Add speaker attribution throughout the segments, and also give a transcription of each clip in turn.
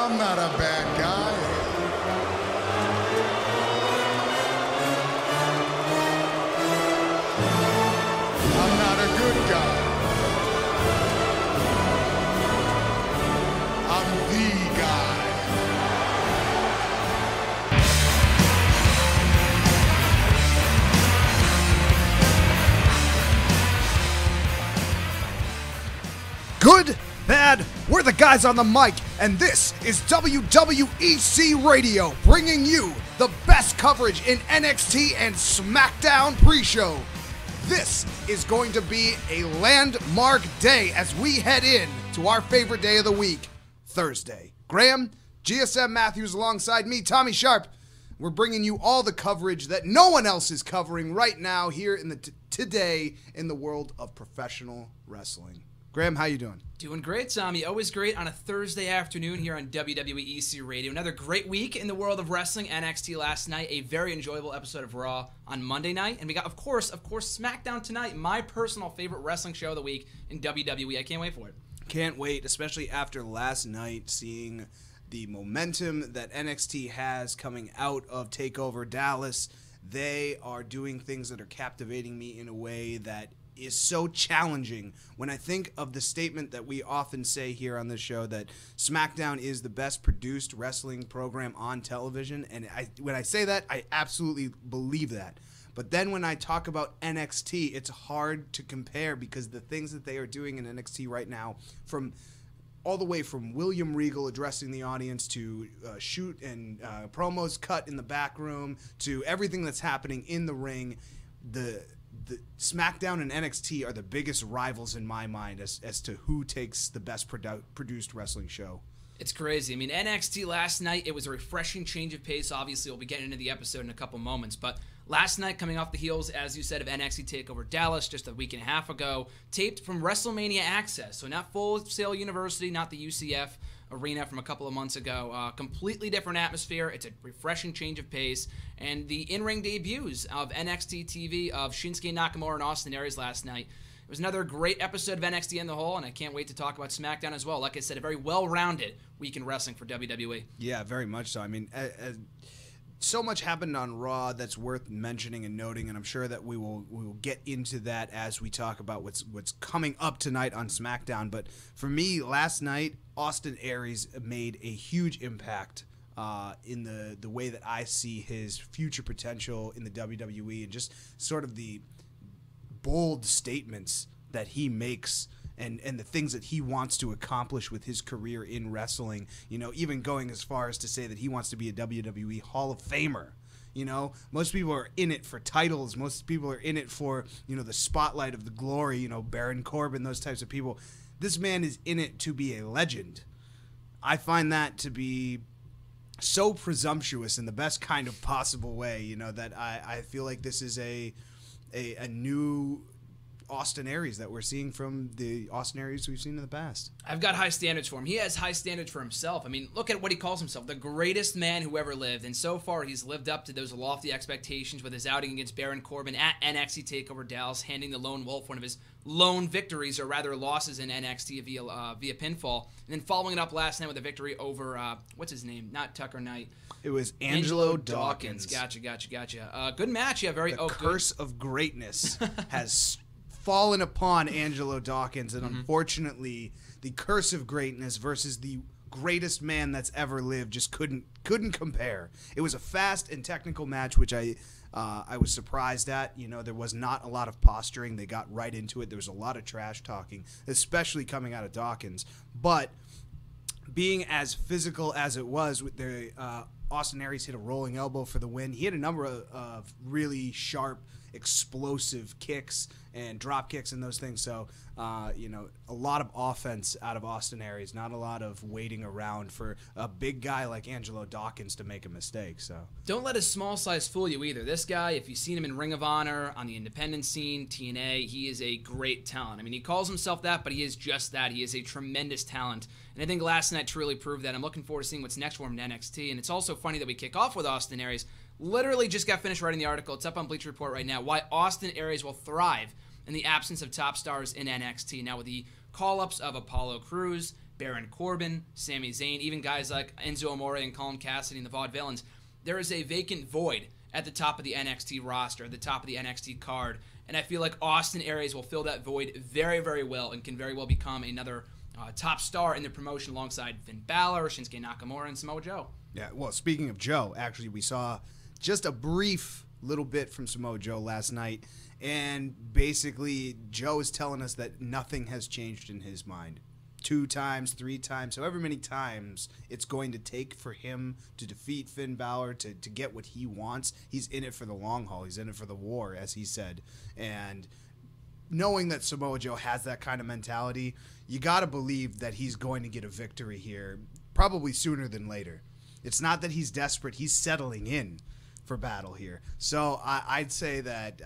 Speaker 1: I'm not a bad guy. I'm not a good guy. I'm the guy.
Speaker 2: Good, bad, we're the guys on the mic, and this is WWEC Radio, bringing you the best coverage in NXT and SmackDown pre-show. This is going to be a landmark day as we head in to our favorite day of the week, Thursday. Graham, GSM Matthews alongside me, Tommy Sharp. We're bringing you all the coverage that no one else is covering right now here in the today in the world of professional wrestling. Graham, how you doing?
Speaker 3: Doing great, Tommy. Always great on a Thursday afternoon here on WWEC Radio. Another great week in the world of wrestling. NXT last night, a very enjoyable episode of Raw on Monday night. And we got, of course, SmackDown tonight, my personal favorite wrestling show of the week in WWE. I can't wait for it.
Speaker 2: Can't wait, especially after last night, seeing the momentum that NXT has coming out of TakeOver Dallas. They are doing things that are captivating me in a way that is so challenging. When I think of the statement that we often say here on this show that SmackDown is the best produced wrestling program on television, and when I say that, I absolutely believe that. But then when I talk about NXT, it's hard to compare because the things that they are doing in NXT right now, from all the way from William Regal addressing the audience to shoot and promos cut in the back room to everything that's happening in the ring, the SmackDown and NXT are the biggest rivals in my mind as to who takes the best produced wrestling show.
Speaker 3: It's crazy. I mean, NXT last night, it was a refreshing change of pace. Obviously, we'll be getting into the episode in a couple moments, but last night, coming off the heels, as you said, of NXT TakeOver Dallas just a week and a half ago, taped from WrestleMania Access, so not Full Sail University, not the UCF arena from a couple of months ago. Completely different atmosphere. It's a refreshing change of pace. And the in-ring debuts of NXT TV of Shinsuke Nakamura and Austin Aries last night. It was another great episode of NXT in the whole, and I can't wait to talk about SmackDown as well. Like I said, a very well-rounded week in wrestling for WWE.
Speaker 2: Yeah, very much so. I mean, so much happened on Raw that's worth mentioning and noting, and I'm sure that we will get into that as we talk about what's coming up tonight on SmackDown. But for me, last night, Austin Aries made a huge impact in the way that I see his future potential in the WWE, and just sort of the bold statements that he makes and the things that he wants to accomplish with his career in wrestling. You know, even going as far as to say that he wants to be a WWE Hall of Famer. You know, most people are in it for titles. Most people are in it for, you know, the spotlight of the glory, you know, Baron Corbin, those types of people. This man is in it to be a legend. I find that to be so presumptuous in the best kind of possible way, you know, that I feel like this is a new Austin Aries that we're seeing from the Austin Aries we've seen in the past.
Speaker 3: I've got high standards for him. He has high standards for himself. I mean, look at what he calls himself, the greatest man who ever lived. And so far, he's lived up to those lofty expectations with his outing against Baron Corbin at NXT TakeOver Dallas, handing the Lone Wolf one of his lone victories, or rather losses in NXT via pinfall. And then following it up last night with a victory over, what's his name? Not Tucker Knight.
Speaker 2: It was Angelo Dawkins.
Speaker 3: Gotcha. Good match. Yeah, very.
Speaker 2: The curse of greatness has fallen upon Angelo Dawkins, and unfortunately, the curse of greatness versus the greatest man that's ever lived just couldn't compare. It was a fast and technical match, which I was surprised at. You know, there was not a lot of posturing. They got right into it. There was a lot of trash talking, especially coming out of Dawkins. But being as physical as it was, with the Austin Aries hit a rolling elbow for the win. He had a number of really sharp, explosive kicks and drop kicks and those things. So, you know, a lot of offense out of Austin Aries, not a lot of waiting around for a big guy like Angelo Dawkins to make a mistake. So
Speaker 3: don't let his small size fool you either. This guy, if you've seen him in Ring of Honor, on the independent scene, TNA, he is a great talent. I mean, he calls himself that, but he is just that. He is a tremendous talent. And I think last night truly proved that. I'm looking forward to seeing what's next for him in NXT. And it's also funny that we kick off with Austin Aries. Literally just got finished writing the article. It's up on Bleacher Report right now. Why Austin Aries will thrive in the absence of top stars in NXT. Now, with the call-ups of Apollo Crews, Baron Corbin, Sami Zayn, even guys like Enzo Amore and Colin Cassidy and the Vaudevillains. There is a vacant void at the top of the NXT roster, at the top of the NXT card, and I feel like Austin Aries will fill that void very, very well and can very well become another top star in the promotion alongside Finn Balor, Shinsuke Nakamura, and Samoa Joe.
Speaker 2: Yeah, well, speaking of Joe, actually, we saw just a brief little bit from Samoa Joe last night, and basically Joe is telling us that nothing has changed in his mind. 2 times, 3 times, however many times it's going to take for him to defeat Finn Balor, to get what he wants. He's in it for the long haul. He's in it for the war, as he said. And knowing that Samoa Joe has that kind of mentality, you got to believe that he's going to get a victory here, probably sooner than later. It's not that he's desperate. He's settling in for battle here. So I'd say that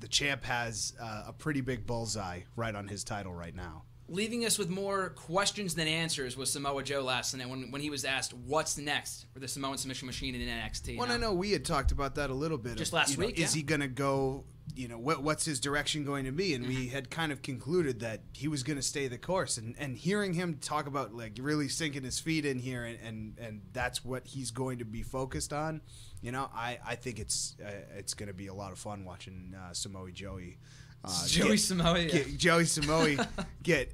Speaker 2: the champ has a pretty big bullseye right on his title right now.
Speaker 3: Leaving us with more questions than answers was Samoa Joe last night when he was asked what's next for the Samoan submission machine in NXT.
Speaker 2: Well, I know we had talked about that a little bit.
Speaker 3: Just last week,
Speaker 2: Is he going to go, what's his direction going to be? And we had kind of concluded that he was going to stay the course. And hearing him talk about like really sinking his feet in here and that's what he's going to be focused on, I think it's going to be a lot of fun watching Samoa Joey. Joey Samoa get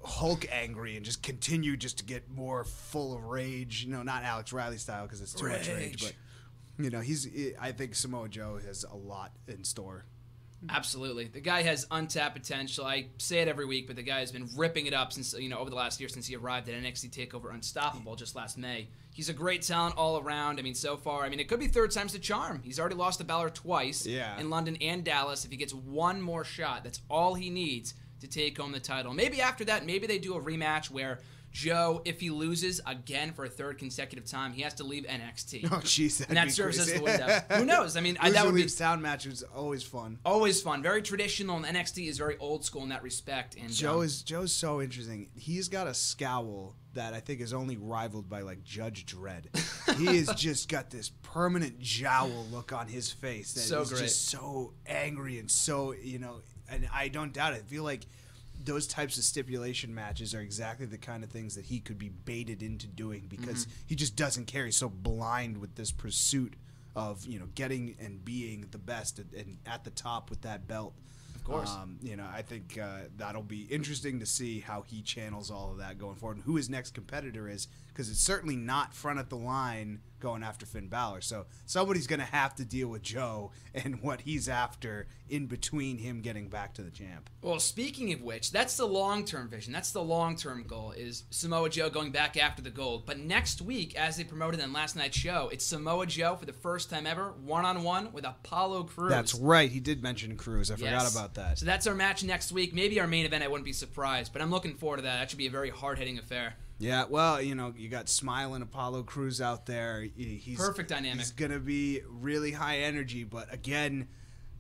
Speaker 2: Hulk angry and just continue just to get more full of rage. Not Alex Riley style because it's too much rage, but I think Samoa Joe has a lot in store.
Speaker 3: Absolutely. The guy has untapped potential. I say it every week, but the guy has been ripping it up since over the last year since he arrived at NXT TakeOver Unstoppable just last May. He's a great talent all around. So far, it could be 3rd time's the charm. He's already lost to Balor twice in London and Dallas. If he gets one more shot, that's all he needs to take home the title. Maybe after that, maybe they do a rematch where Joe, if he loses again for a 3rd consecutive time, he has to leave NXT.
Speaker 2: Oh, jeez,
Speaker 3: and that serves as the window. Who knows? That would be
Speaker 2: sound match was always fun.
Speaker 3: Always fun. Very traditional, and NXT is very old school in that respect. And
Speaker 2: Joe's so interesting. He's got a scowl that I think is only rivaled by like Judge Dredd. He has just got this permanent jowl look on his face that is just so angry and so and I don't doubt it. I feel like those types of stipulation matches are exactly the kind of things that he could be baited into doing because he just doesn't care. He's so blind with this pursuit of getting and being the best and at the top with that belt.
Speaker 3: Of course.
Speaker 2: I think that'll be interesting to see how he channels all of that going forward and who his next competitor is, because it's certainly not front at the line going after Finn Balor. So somebody's going to have to deal with Joe and what he's after in between him getting back to the champ.
Speaker 3: Well, speaking of which, that's the long-term vision. That's the long-term goal, is Samoa Joe going back after the gold. But next week, as they promoted in last night's show, it's Samoa Joe for the first time ever, one-on-one with Apollo Crews.
Speaker 2: That's right. He did mention Crews. I forgot about that.
Speaker 3: So that's our match next week. Maybe our main event, I wouldn't be surprised. But I'm looking forward to that. That should be a very hard-hitting affair.
Speaker 2: Yeah, well, you got smiling Apollo Crews out there. He's
Speaker 3: perfect dynamic.
Speaker 2: He's going to be really high energy, but again,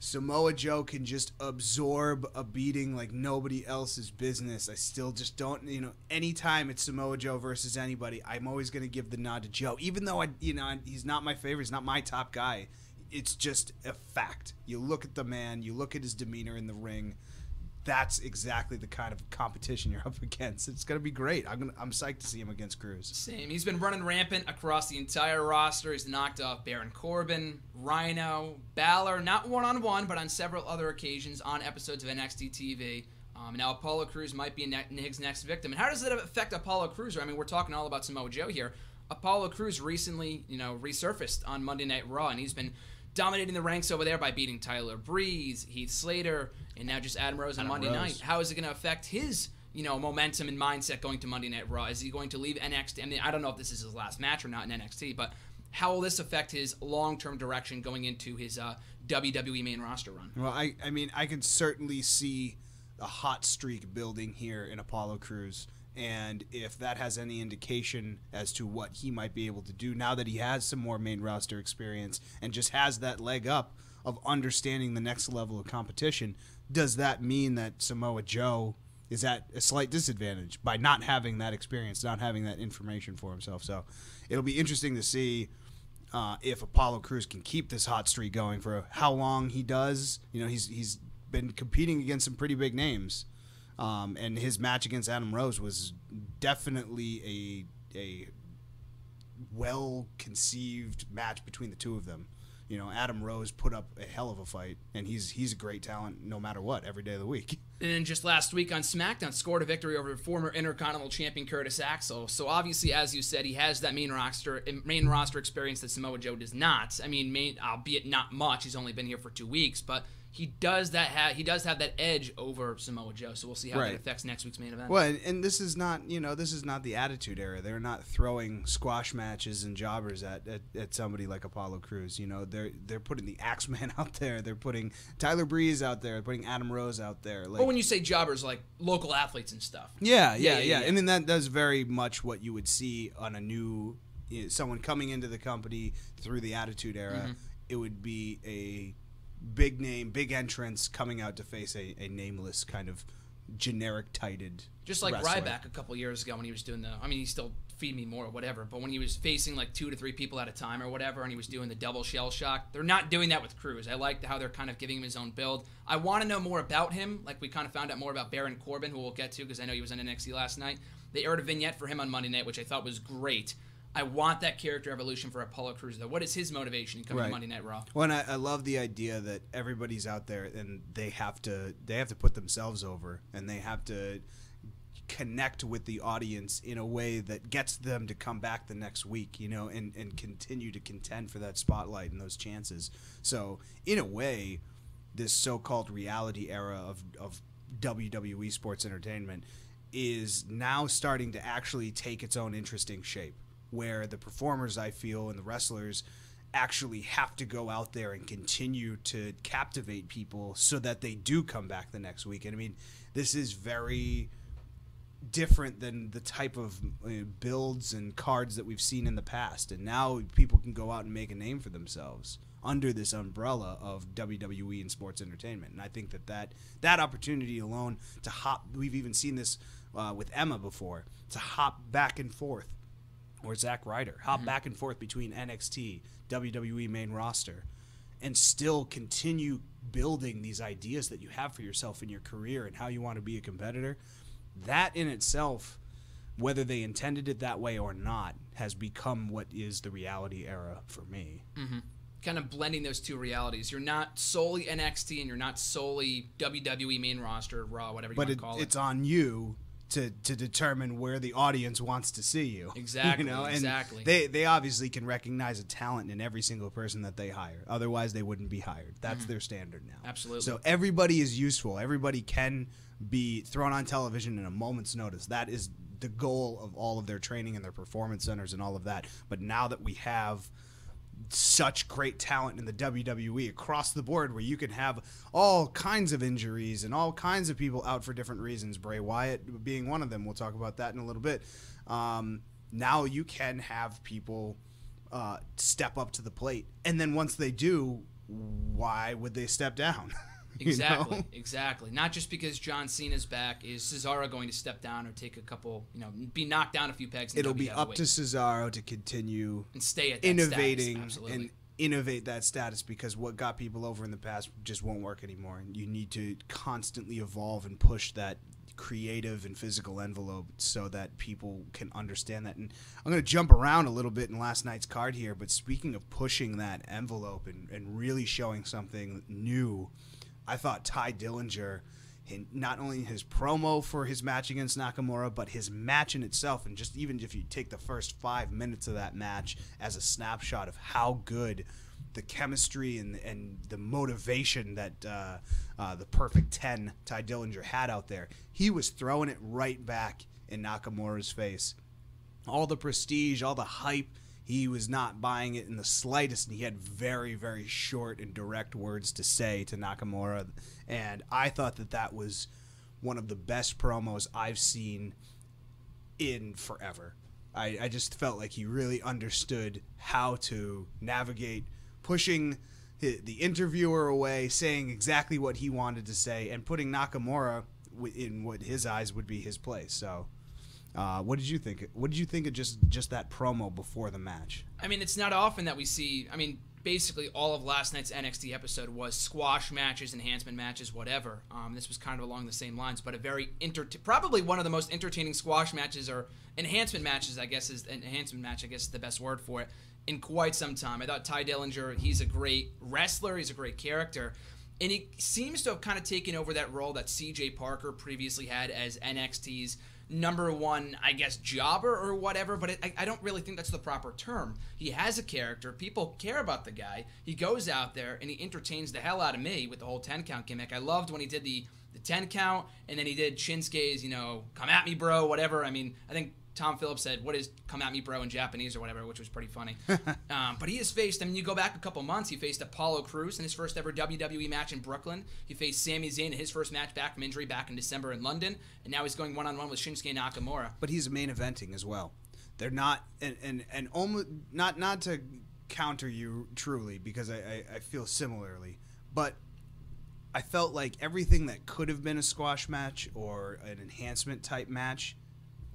Speaker 2: Samoa Joe can just absorb a beating like nobody else's business. I still just don't, anytime it's Samoa Joe versus anybody, I'm always going to give the nod to Joe, even though he's not my favorite, he's not my top guy. It's just a fact. You look at the man, you look at his demeanor in the ring. That's exactly the kind of competition you're up against. It's going to be great. I'm psyched to see him against Crews.
Speaker 3: Same. He's been running rampant across the entire roster. He's knocked off Baron Corbin, Rhino, Balor, not one-on-one, but on several other occasions on episodes of NXT TV. Now Apollo Crews might be his next victim. And how does that affect Apollo Crews? We're talking all about Samoa Joe here. Apollo Crews recently, resurfaced on Monday Night Raw, and he's been dominating the ranks over there by beating Tyler Breeze, Heath Slater, and now just Adam Rose on Monday night. How is it going to affect his, momentum and mindset going to Monday Night Raw? Is he going to leave NXT? I don't know if this is his last match or not in NXT, but how will this affect his long-term direction going into his WWE main roster run?
Speaker 2: Well, I can certainly see a hot streak building here in Apollo Crews. And if that has any indication as to what he might be able to do now that he has some more main roster experience and just has that leg up of understanding the next level of competition, does that mean that Samoa Joe is at a slight disadvantage by not having that experience, not having that information for himself? So it'll be interesting to see if Apollo Crews can keep this hot streak going for how long he does. He's been competing against some pretty big names. And his match against Adam Rose was definitely a well-conceived match between the two of them. You know, Adam Rose put up a hell of a fight, and he's a great talent no matter what, every day of the week.
Speaker 3: And then just last week on SmackDown, scored a victory over former Intercontinental Champion Curtis Axel. So obviously, as you said, he has that main roster experience that Samoa Joe does not. I mean, albeit not much. He's only been here for 2 weeks, but he does have that edge over Samoa Joe. So we'll see how that affects next week's main event.
Speaker 2: Well, and this is not the Attitude Era. They're not throwing squash matches and jobbers at somebody like Apollo Crews. You know, they're putting the Axeman out there. They're putting Tyler Breeze out there. They're putting Adam Rose out there.
Speaker 3: But when you say jobbers, like local athletes and stuff.
Speaker 2: Yeah. I mean, that's very much what you would see on a new someone coming into the company through the Attitude Era. Mm-hmm. It would be a big name, big entrance coming out to face a nameless kind of generic tighted
Speaker 3: just like
Speaker 2: wrestler.
Speaker 3: Ryback a couple years ago when he was doing he still Feed Me More or whatever, but when he was facing like 2 to 3 people at a time or whatever, and he was doing the double shell shock, they're not doing that with Crews. I like how they're kind of giving him his own build. I want to know more about him, like we kind of found out more about Baron Corbin, who we'll get to because I know he was on NXT last night. They aired a vignette for him on Monday night, which I thought was great. I want that character evolution for Apollo Crews, though. What is his motivation coming to Monday Night Raw?
Speaker 2: Well, and I love the idea that everybody's out there and they have to put themselves over, and they have to connect with the audience in a way that gets them to come back the next week, you know, and continue to contend for that spotlight and those chances. So, in a way, this so-called reality era of WWE sports entertainment is now starting to actually take its own interesting shape, where the performers, I feel, and the wrestlers actually have to go out there and continue to captivate people so that they do come back the next week. And I mean, this is very different than the type of builds and cards that we've seen in the past. And now people can go out and make a name for themselves under this umbrella of WWE and sports entertainment. And I think that opportunity alone to hop, we've even seen this with Emma before, to hop back and forth, or Zack Ryder, hop back and forth between NXT, WWE main roster, and still continue building these ideas that you have for yourself in your career and how you want to be a competitor. That in itself, whether they intended it that way or not, has become what is the reality era for me.
Speaker 3: Mm-hmm. Kind of blending those two realities. You're not solely NXT and you're not solely WWE main roster, Raw, whatever you want to call it.
Speaker 2: But it's on you to determine where the audience wants to see you.
Speaker 3: Exactly.
Speaker 2: You know? And
Speaker 3: exactly.
Speaker 2: They obviously can recognize a talent in every single person that they hire. Otherwise, they wouldn't be hired. That's their standard now.
Speaker 3: Absolutely.
Speaker 2: So everybody is useful. Everybody can be thrown on television in a moment's notice. That is the goal of all of their training and their performance centers and all of that. But now that we have such great talent in the WWE across the board, where you can have all kinds of injuries and all kinds of people out for different reasons, Bray Wyatt being one of them. We'll talk about that in a little bit. Now you can have people step up to the plate. And then once they do, why would they step down?
Speaker 3: Exactly,
Speaker 2: you know?
Speaker 3: Exactly. Not just because John Cena's back. Is Cesaro going to step down or take a couple, be knocked down a few pegs?
Speaker 2: It'll be up to Cesaro to continue
Speaker 3: and stay at that
Speaker 2: innovating
Speaker 3: status.
Speaker 2: And innovate that status, because what got people over in the past just won't work anymore. And you need to constantly evolve and push that creative and physical envelope so that people can understand that. And I'm going to jump around a little bit in last night's card here, but speaking of pushing that envelope and really showing something new, I thought Tye Dillinger, not only his promo for his match against Nakamura, but his match in itself, and just even if you take the first 5 minutes of that match as a snapshot of how good the chemistry and the motivation that the Perfect 10 Tye Dillinger had out there, he was throwing it right back in Nakamura's face. All the prestige, all the hype, he was not buying it in the slightest, and he had very, very short and direct words to say to Nakamura. And I thought that was one of the best promos I've seen in forever. I just felt like he really understood how to navigate pushing the interviewer away, saying exactly what he wanted to say, and putting Nakamura in what his eyes would be his place. So what did you think? What did you think of just that promo before the match?
Speaker 3: I mean, it's not often that we see. I mean, basically all of last night's NXT episode was squash matches, enhancement matches, whatever. This was kind of along the same lines, but a very probably one of the most entertaining squash matches or enhancement matches, I guess is the best word for it, in quite some time. I thought Tye Dillinger, he's a great wrestler, he's a great character, and he seems to have kind of taken over that role that CJ Parker previously had as NXT's number one, I guess, jobber or whatever, but I don't really think that's the proper term. He has a character. People care about the guy. He goes out there and he entertains the hell out of me with the whole 10-count gimmick. I loved when he did the 10-count, and then he did Shinsuke's, come at me, bro, whatever. I mean, I think Tom Phillips said, what is come at me, bro, in Japanese or whatever, which was pretty funny. But he has faced, you go back a couple months, he faced Apollo Crews in his first ever WWE match in Brooklyn. He faced Sami Zayn in his first match back from injury back in December in London. And now he's going one-on-one with Shinsuke Nakamura.
Speaker 2: But he's main eventing as well. They're not, and almost, not to counter you truly, because I feel similarly, but I felt like everything that could have been a squash match or an enhancement type match,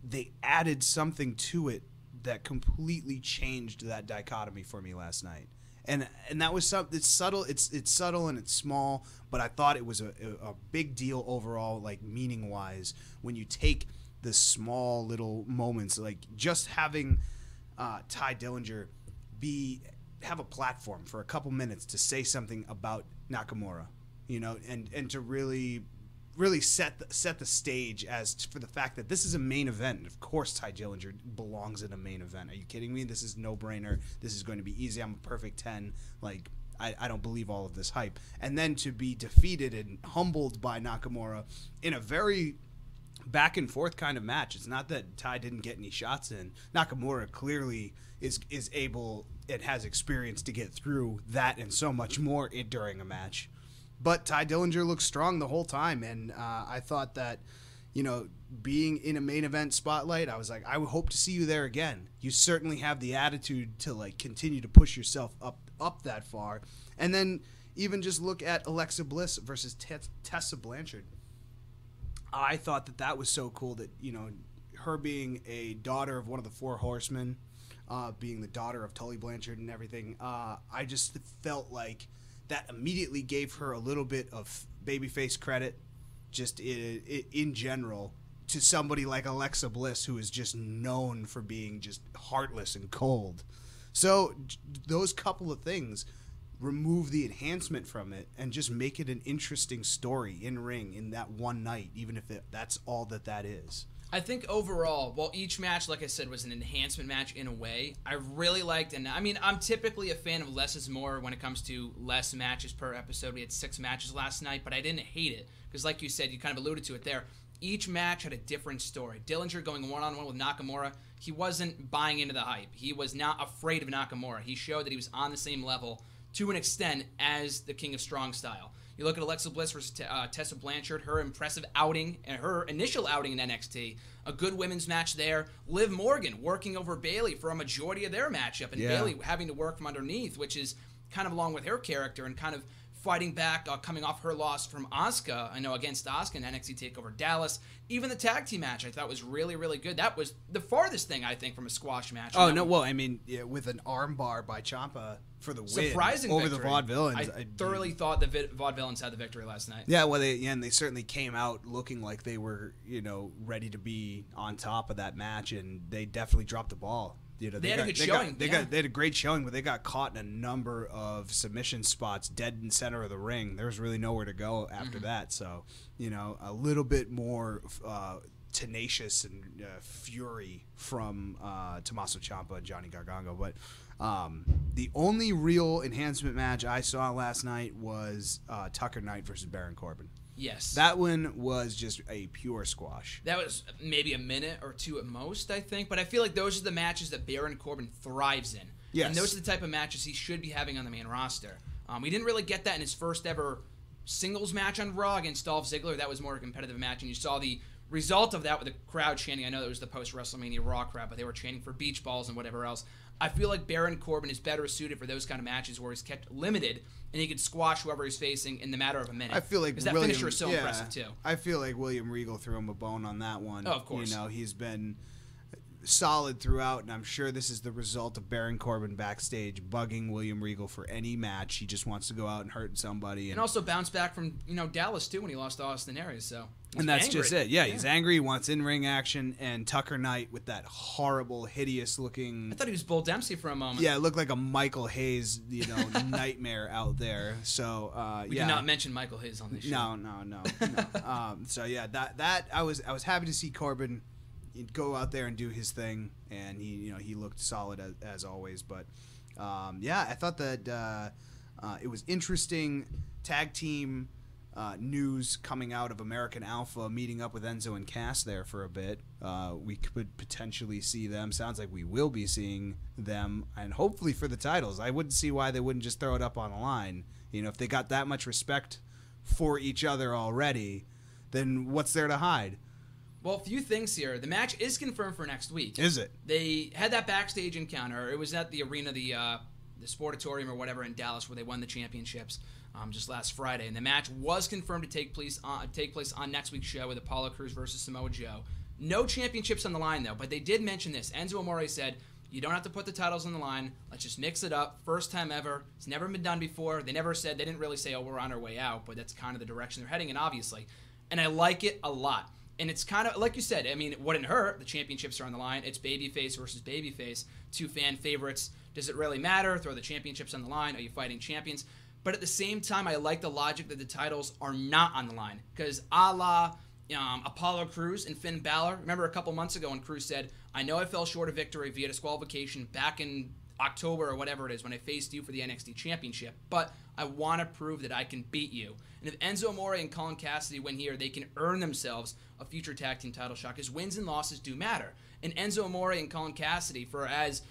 Speaker 2: they added something to it that completely changed that dichotomy for me last night. And that was it's subtle, it's subtle and it's small, but I thought it was a big deal overall, like meaning wise, when you take the small little moments, like just having Tye Dillinger have a platform for a couple minutes to say something about Nakamura, and to really set the stage as for the fact that this is a main event. Of course, Tye Dillinger belongs in a main event. Are you kidding me? This is no-brainer. This is going to be easy. I'm a perfect 10. Like, I don't believe all of this hype. And then to be defeated and humbled by Nakamura in a very back-and-forth kind of match. It's not that Tye didn't get any shots in. Nakamura clearly is able and has experience to get through that and so much more during a match. But Tye Dillinger looked strong the whole time, and I thought that, being in a main event spotlight, I was like, I would hope to see you there again. You certainly have the attitude to continue to push yourself up that far. And then even just look at Alexa Bliss versus Tessa Blanchard. I thought that was so cool that her being a daughter of one of the Four Horsemen, being the daughter of Tully Blanchard and everything. I just felt like that immediately gave her a little bit of babyface credit, just in general, to somebody like Alexa Bliss, who is just known for being just heartless and cold. So those couple of things remove the enhancement from it and just make it an interesting story in ring in that one night, even if that's all that is.
Speaker 3: I think overall, while each match, like I said, was an enhancement match in a way, I really liked, and I'm typically a fan of less is more when it comes to less matches per episode. We had 6 matches last night, but I didn't hate it, because like you said, you kind of alluded to it there, each match had a different story. Dillinger going one-on-one with Nakamura, he wasn't buying into the hype. He was not afraid of Nakamura. He showed that he was on the same level, to an extent, as the King of Strong Style. You look at Alexa Bliss versus Tessa Blanchard, her impressive outing and her initial outing in NXT, a good women's match there. Liv Morgan working over Bayley for a majority of their matchup, and Bayley having to work from underneath, which is kind of along with her character and kind of fighting back, coming off her loss from Asuka, against Asuka in NXT TakeOver Dallas. Even the tag team match I thought was really, really good. That was the farthest thing, I think, from a squash match.
Speaker 2: Oh, no, well, with an arm bar by Ciampa for the win
Speaker 3: surprising
Speaker 2: over
Speaker 3: victory.
Speaker 2: the Vaudevillains.
Speaker 3: I thoroughly thought the Vaudevillains had the victory last night.
Speaker 2: Yeah, well, they certainly came out looking like they were, ready to be on top of that match, and they definitely dropped the ball. They
Speaker 3: had a good showing.
Speaker 2: They had a great showing, but they got caught in a number of submission spots dead in center of the ring. There was really nowhere to go after that. So, a little bit more tenacious and fury from Tommaso Ciampa and Johnny Gargano. But the only real enhancement match I saw last night was Tucker Knight versus Baron Corbin.
Speaker 3: Yes.
Speaker 2: That one was just a pure squash.
Speaker 3: That was maybe a minute or two at most, I think. But I feel like those are the matches that Baron Corbin thrives in.
Speaker 2: Yes.
Speaker 3: And those are the type of matches he should be having on the main roster. We didn't really get that in his first ever singles match on Raw against Dolph Ziggler. That was more a competitive match, and you saw the result of that with the crowd chanting. I know that was the post-WrestleMania Raw crowd, but they were chanting for beach balls and whatever else. I feel like Baron Corbin is better suited for those kind of matches where he's kept limited and he could squash whoever he's facing in the matter of a minute.
Speaker 2: I feel like
Speaker 3: that finisher is so impressive too.
Speaker 2: I feel like William Regal threw him a bone on that one.
Speaker 3: Oh, of course.
Speaker 2: He's been solid throughout, and I'm sure this is the result of Baron Corbin backstage bugging William Regal for any match. He just wants to go out and hurt somebody.
Speaker 3: And also bounce back from Dallas, too, when he lost to Austin Aries. So
Speaker 2: and that's angry. Just it. Yeah, he's angry. He wants in-ring action. And Tucker Knight with that horrible, hideous-looking...
Speaker 3: I thought he was Bull Dempsey for a moment.
Speaker 2: Yeah, it looked like a Michael Hayes, nightmare out there. So,
Speaker 3: we did not mention Michael Hayes on this show.
Speaker 2: No. So, yeah, that I was happy to see Corbin go out there and do his thing. And he looked solid as always. But, I thought that it was interesting tag team... news coming out of American Alpha meeting up with Enzo and Cass there for a bit. We could potentially see them. Sounds like we will be seeing them, and hopefully for the titles. I wouldn't see why they wouldn't just throw it up on the line. If they got that much respect for each other already, then what's there to hide?
Speaker 3: Well, a few things here. The match is confirmed for next week.
Speaker 2: Is it?
Speaker 3: They had that backstage encounter. It was at the arena, the Sportatorium or whatever in Dallas, where they won the championships. Just last Friday, and the match was confirmed to take place on next week's show with Apollo Crews versus Samoa Joe. No championships on the line, though, but they did mention this. Enzo Amore said, you don't have to put the titles on the line. Let's just mix it up. First time ever. It's never been done before. They didn't really say, we're on our way out, but that's kind of the direction they're heading in, obviously. And I like it a lot. And it's kind of, like you said, it wouldn't hurt. The championships are on the line. It's babyface versus babyface. Two fan favorites. Does it really matter? Throw the championships on the line. Are you fighting champions? But at the same time, I like the logic that the titles are not on the line. Because a la Apollo Crews and Finn Balor, remember a couple months ago when Crews said, I know I fell short of victory via disqualification back in October or whatever it is when I faced you for the NXT Championship, but I want to prove that I can beat you. And if Enzo Amore and Colin Cassidy win here, they can earn themselves a future tag team title shot because wins and losses do matter. And Enzo Amore and Colin Cassidy, for as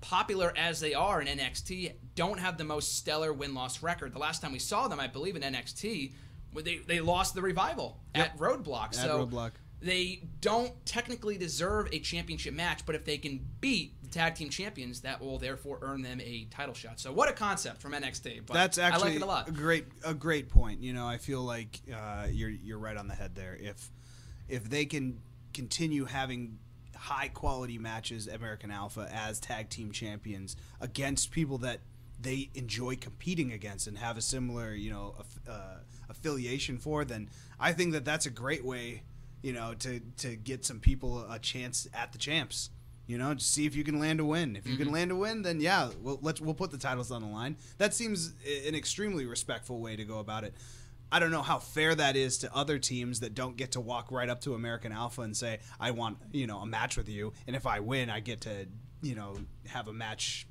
Speaker 3: popular as they are in NXT, don't have the most stellar win-loss record. The last time we saw them, I believe, in NXT, they lost the Revival at Roadblock.
Speaker 2: Roadblock.
Speaker 3: They don't technically deserve a championship match, but if they can beat the tag team champions, that will therefore earn them a title shot. So what a concept from NXT. But
Speaker 2: that's actually
Speaker 3: I like it a lot.
Speaker 2: A great point. I feel like you're right on the head there. If they can continue having high quality matches, American Alpha as tag team champions against people that they enjoy competing against and have a similar affiliation for, then I think that that's a great way to get some people a chance at the champs. Just see if you can land a win. If you can land a win, then we'll put the titles on the line. That seems an extremely respectful way to go about it. I don't know how fair that is to other teams that don't get to walk right up to American Alpha and say, I want, a match with you. And if I win, I get to, have a match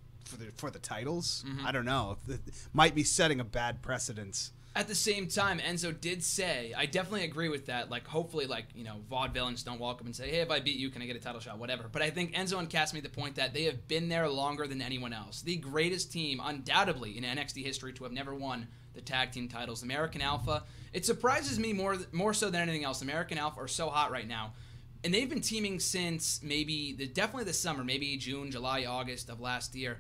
Speaker 2: for the titles. I don't know. It might be setting a bad precedence.
Speaker 3: At the same time, Enzo did say, I definitely agree with that. Hopefully, vaudevillains don't walk up and say, hey, if I beat you, can I get a title shot? Whatever. But I think Enzo and Cass made the point that they have been there longer than anyone else. The greatest team, undoubtedly, in NXT history to have never won the tag team titles. American Alpha. It surprises me more so than anything else. American Alpha are so hot right now. And they've been teaming since definitely this summer, maybe June, July, August of last year.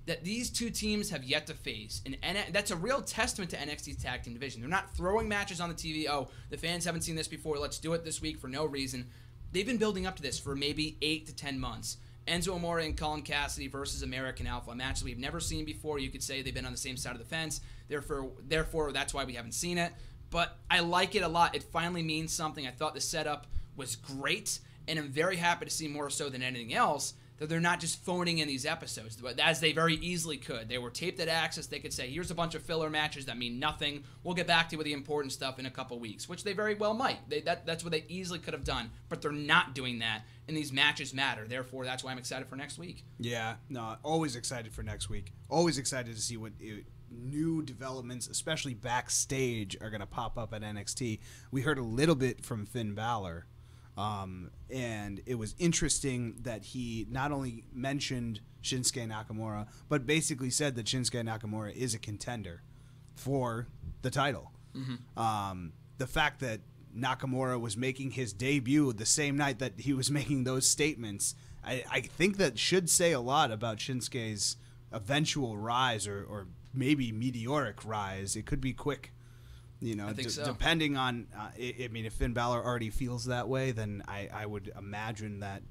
Speaker 3: That these two teams have yet to face. And that's a real testament to NXT's tag team division. They're not throwing matches on the TV. Oh, the fans haven't seen this before. Let's do it this week for no reason. They've been building up to this for maybe 8 to 10 months. Enzo Amore and Colin Cassidy versus American Alpha, a match that we've never seen before. You could say they've been on the same side of the fence. Therefore, that's why we haven't seen it. But I like it a lot. It finally means something. I thought the setup was great, and I'm very happy to see more so than anything else that they're not just phoning in these episodes, as they very easily could. They were taped at Access. They could say, here's a bunch of filler matches that mean nothing. We'll get back to you with the important stuff in a couple weeks, which they very well might. That's what they easily could have done, but they're not doing that, and these matches matter. Therefore, that's why I'm excited for next week.
Speaker 2: Yeah, no, always excited for next week. Always excited to see what new developments, especially backstage, are going to pop up at NXT. We heard a little bit from Finn Balor. And it was interesting that he not only mentioned Shinsuke Nakamura, but basically said that Shinsuke Nakamura is a contender for the title. The fact that Nakamura was making his debut the same night that he was making those statements, I think that should say a lot about Shinsuke's eventual rise or maybe meteoric rise. It could be quick.
Speaker 3: I think so.
Speaker 2: Depending on, if Finn Balor already feels that way, then I would imagine that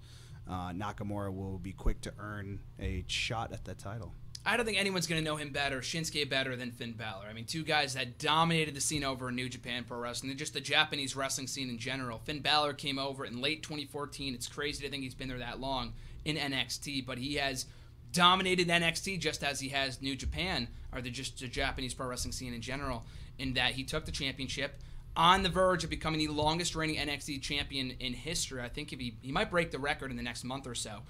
Speaker 2: Nakamura will be quick to earn a shot at that title.
Speaker 3: I don't think anyone's going to know him better, Shinsuke better than Finn Balor. I mean, two guys that dominated the scene over in New Japan Pro Wrestling, just the Japanese wrestling scene in general. Finn Balor came over in late 2014. It's crazy to think he's been there that long in NXT, but he has dominated NXT just as he has New Japan, or just the Japanese pro wrestling scene in general, in that he took the championship on the verge of becoming the longest reigning NXT champion in history. I think he might break the record in the next month or so.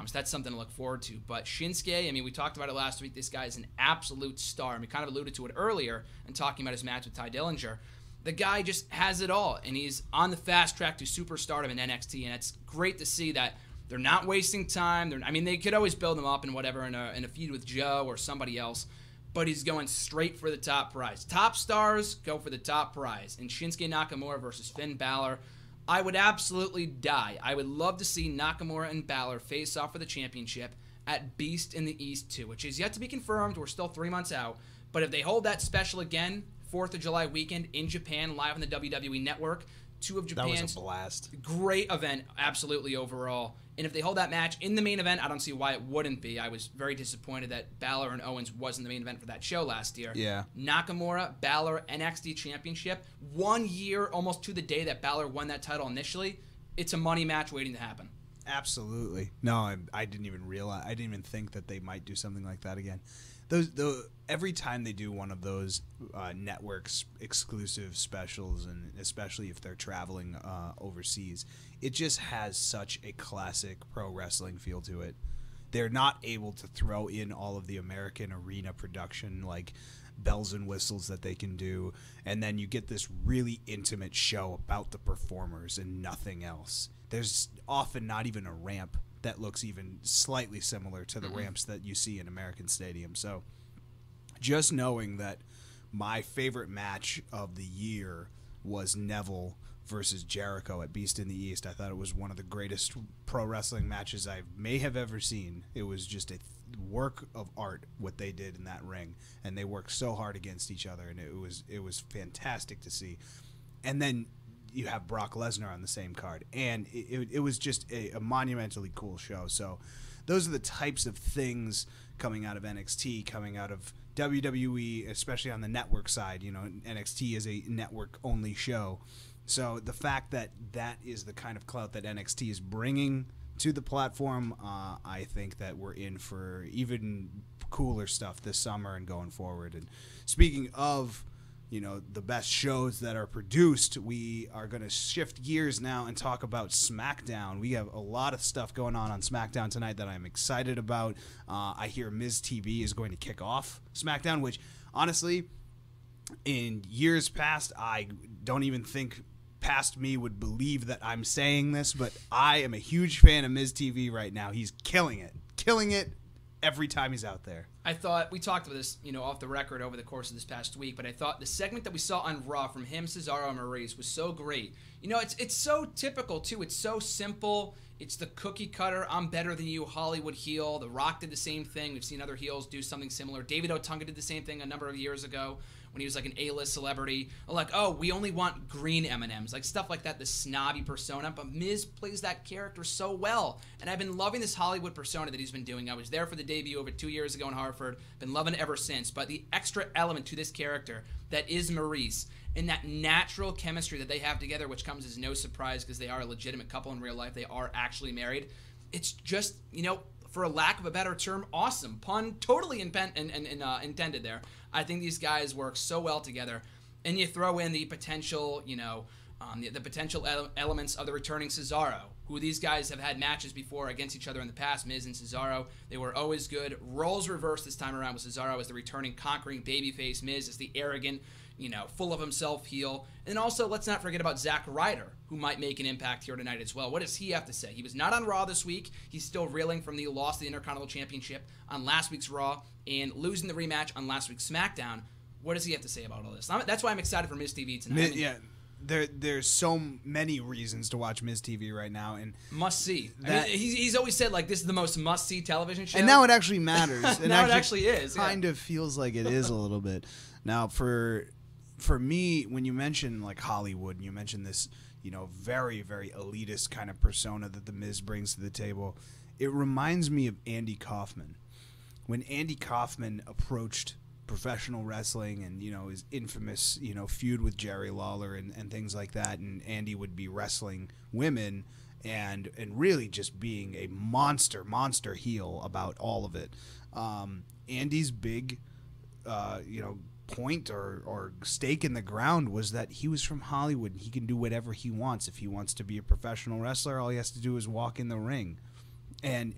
Speaker 3: So that's something to look forward to. But Shinsuke, I mean, we talked about it last week. This guy is an absolute star. And we kind of alluded to it earlier in talking about his match with Tye Dillinger. The guy just has it all, and he's on the fast track to superstardom in NXT, and it's great to see that they're not wasting time. I mean, they could always build him up and whatever in a feud with Joe or somebody else, but he's going straight for the top prize. Top stars go for the top prize. And Shinsuke Nakamura versus Finn Balor, I would absolutely die. I would love to see Nakamura and Balor face off for the championship at Beast in the East 2, which is yet to be confirmed. We're still 3 months out. But if they hold that special again, 4th of July weekend in Japan, live on the WWE Network, two of Japan's
Speaker 2: that was a blast.
Speaker 3: Great event, absolutely, overall. And if they hold that match in the main event, I don't see why it wouldn't be. I was very disappointed that Balor and Owens wasn't the main event for that show last year.
Speaker 2: Yeah.
Speaker 3: Nakamura, Balor, NXT Championship. 1 year, almost to the day that Balor won that title initially. It's a money match waiting to happen.
Speaker 2: Absolutely. No, I didn't even realize. I didn't even think that they might do something like that again. Every time they do one of those networks exclusive specials, and especially if they're traveling overseas, it just has such a classic pro wrestling feel to it. They're not able to throw in all of the American arena production like bells and whistles that they can do, and then you get this really intimate show about the performers and nothing else. There's often not even a ramp that looks even slightly similar to the ramps that you see in American Stadium. So just knowing that my favorite match of the year was Neville versus Jericho at Beast in the East, I thought it was one of the greatest pro wrestling matches I may have ever seen. It was just a work of art what they did in that ring, and they worked so hard against each other, and it was fantastic to see. And then you have Brock Lesnar on the same card, and it was just a monumentally cool show. So those are the types of things coming out of NXT, coming out of WWE, especially on the network side. You know, NXT is a network-only show. So the fact that that is the kind of clout that NXT is bringing to the platform, I think that we're in for even cooler stuff this summer and going forward. And speaking of, you know, the best shows that are produced, we are going to shift gears now and talk about SmackDown. We have a lot of stuff going on SmackDown tonight that I'm excited about. I hear Miz TV is going to kick off SmackDown, which honestly, in years past, I don't even think past me would believe that I'm saying this, but I am a huge fan of Miz TV right now. He's killing it every time he's out there.
Speaker 3: I thought, we talked about this, you know, off the record over the course of this past week, but I thought the segment that we saw on Raw from him, Cesaro, and Maryse was so great. You know, it's so typical, too. It's so simple. It's the cookie cutter, I'm better than you, Hollywood heel. The Rock did the same thing. We've seen other heels do something similar. David Otunga did the same thing a number of years ago when he was like an A-list celebrity. Like, oh, we only want green M&Ms. Like stuff like that, the snobby persona. But Miz plays that character so well. And I've been loving this Hollywood persona that he's been doing. I was there for the debut over 2 years ago in Hartford. Been loving it ever since. But the extra element to this character that is Maryse, and that natural chemistry that they have together, which comes as no surprise because they are a legitimate couple in real life. They are actually married. It's just, you know, for a lack of a better term, awesome. Pun totally intended there. I think these guys work so well together. And you throw in the potential, you know, the potential elements of the returning Cesaro, who these guys have had matches before against each other in the past, Miz and Cesaro. They were always good. Roles reversed this time around with Cesaro as the returning, conquering babyface. Miz is the arrogant, you know, full of himself heel. And also, let's not forget about Zack Ryder, who might make an impact here tonight as well. What does he have to say? He was not on Raw this week. He's still reeling from the loss of the Intercontinental Championship on last week's Raw and losing the rematch on last week's SmackDown. What does he have to say about all this? That's why I'm excited for Miz TV tonight.
Speaker 2: Yeah. There's so many reasons to watch Miz TV right now, and
Speaker 3: must see. I mean, he's always said like this is the most must see television show,
Speaker 2: and now it actually matters.
Speaker 3: Now it actually is.
Speaker 2: Kind of feels like it is a little bit now. For me, when you mention like Hollywood, and you mention this, very, very elitist kind of persona that The Miz brings to the table. It reminds me of Andy Kaufman. When Andy Kaufman approached professional wrestling and, his infamous, feud with Jerry Lawler and things like that, and Andy would be wrestling women and really just being a monster heel about all of it. Andy's big, point or stake in the ground was that he was from Hollywood and he can do whatever he wants. If he wants to be a professional wrestler, all he has to do is walk in the ring. And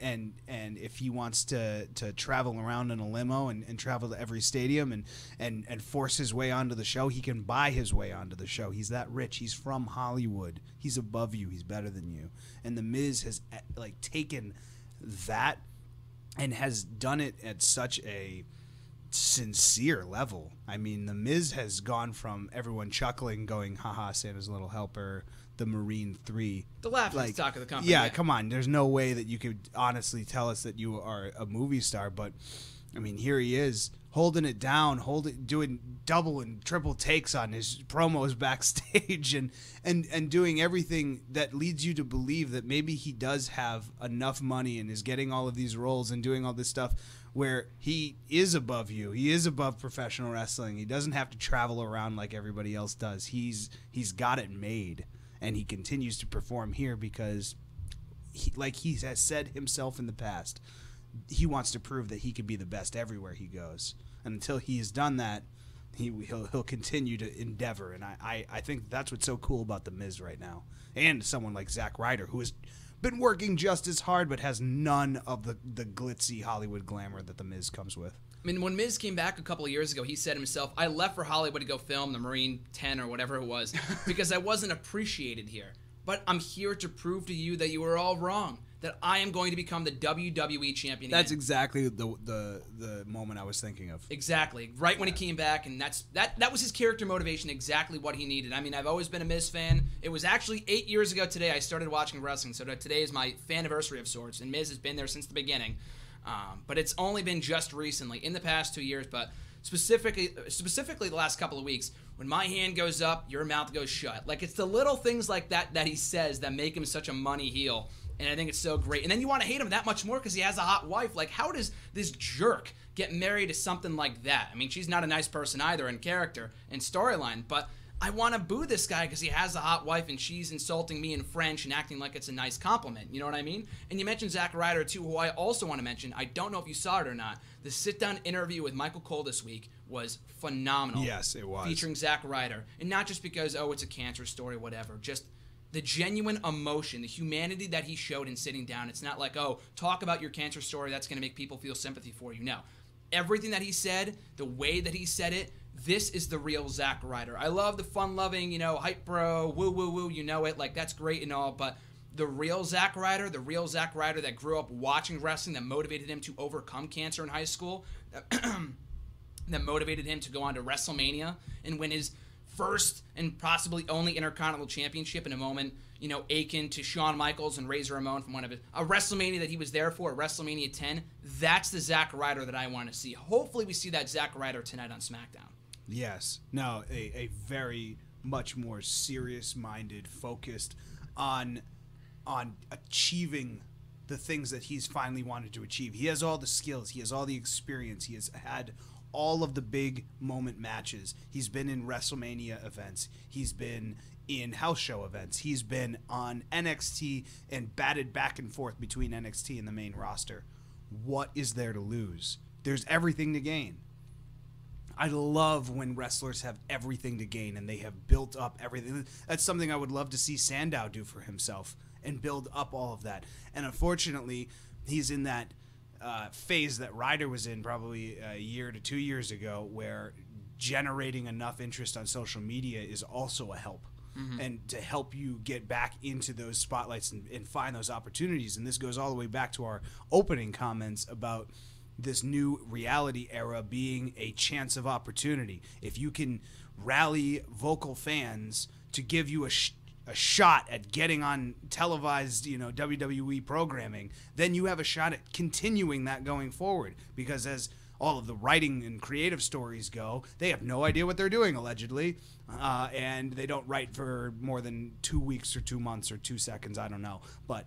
Speaker 2: if he wants to travel around in a limo and travel to every stadium and force his way onto the show, he can buy his way onto the show. He's that rich. He's from Hollywood. He's above you. He's better than you. And The Miz has taken that and has done it at such a sincere level. I mean, The Miz has gone from everyone chuckling, going, haha, Santa's little helper, the Marine 3.
Speaker 3: The laughing stock of the company.
Speaker 2: Yeah, come on. There's no way that you could honestly tell us that you are a movie star, but I mean, here he is holding it down, doing double and triple takes on his promos backstage and doing everything that leads you to believe that maybe he does have enough money and is getting all of these roles and doing all this stuff where he is above you. He is above professional wrestling. He doesn't have to travel around like everybody else does. He's got it made. And he continues to perform here because, he has said himself in the past, he wants to prove that he can be the best everywhere he goes. And until he has done that, he'll continue to endeavor. And I think that's what's so cool about The Miz right now. And someone like Zack Ryder, who has been working just as hard but has none of the glitzy Hollywood glamour that The Miz comes with.
Speaker 3: I mean, when Miz came back a couple of years ago, he said himself, I left for Hollywood to go film the Marine 10 or whatever it was because I wasn't appreciated here. But I'm here to prove to you that you were all wrong, that I am going to become the WWE champion.
Speaker 2: That's exactly the moment I was thinking of.
Speaker 3: Exactly. Right when he came back, and that was his character motivation, exactly what he needed. I mean, I've always been a Miz fan. It was actually 8 years ago today I started watching wrestling, so today is my fan-anniversary of sorts, and Miz has been there since the beginning. But it's only been just recently, in the past 2 years, but specifically the last couple of weeks, when my hand goes up, your mouth goes shut. Like, it's the little things like that he says that make him such a money heel, and I think it's so great. And then you want to hate him that much more because he has a hot wife. Like, how does this jerk get married to something like that? I mean, she's not a nice person either in character and storyline, but I want to boo this guy because he has a hot wife and she's insulting me in French and acting like it's a nice compliment. You know what I mean? And you mentioned Zack Ryder, too, who I also want to mention. I don't know if you saw it or not. The sit-down interview with Michael Cole this week was phenomenal.
Speaker 2: Yes, it was.
Speaker 3: Featuring Zack Ryder. And not just because, it's a cancer story, whatever. Just the genuine emotion, the humanity that he showed in sitting down. It's not like, talk about your cancer story. That's going to make people feel sympathy for you. No. Everything that he said, the way that he said it, this is the real Zack Ryder. I love the fun-loving, hype bro, woo, it. Like, that's great and all, but the real Zack Ryder that grew up watching wrestling, that motivated him to overcome cancer in high school, that motivated him to go on to WrestleMania and win his first and possibly only Intercontinental Championship in a moment, akin to Shawn Michaels and Razor Ramon from a WrestleMania that he was there for, WrestleMania 10. That's the Zack Ryder that I want to see. Hopefully we see that Zack Ryder tonight on SmackDown.
Speaker 2: Yes. No, a very much more serious-minded, focused on achieving the things that he's finally wanted to achieve. He has all the skills. He has all the experience. He has had all of the big moment matches. He's been in WrestleMania events. He's been in house show events. He's been on NXT and batted back and forth between NXT and the main roster. What is there to lose? There's everything to gain. I love when wrestlers have everything to gain and they have built up everything. That's something I would love to see Sandow do for himself and build up all of that. And unfortunately, he's in that phase that Ryder was in probably a year to 2 years ago, where generating enough interest on social media is also a help. Mm-hmm. And to help you get back into those spotlights and find those opportunities. And this goes all the way back to our opening comments about this new reality era being a chance of opportunity. If you can rally vocal fans to give you a shot at getting on televised, WWE programming, then you have a shot at continuing that going forward. Because as all of the writing and creative stories go, they have no idea what they're doing, allegedly, and they don't write for more than 2 weeks or 2 months or 2 seconds. I don't know, but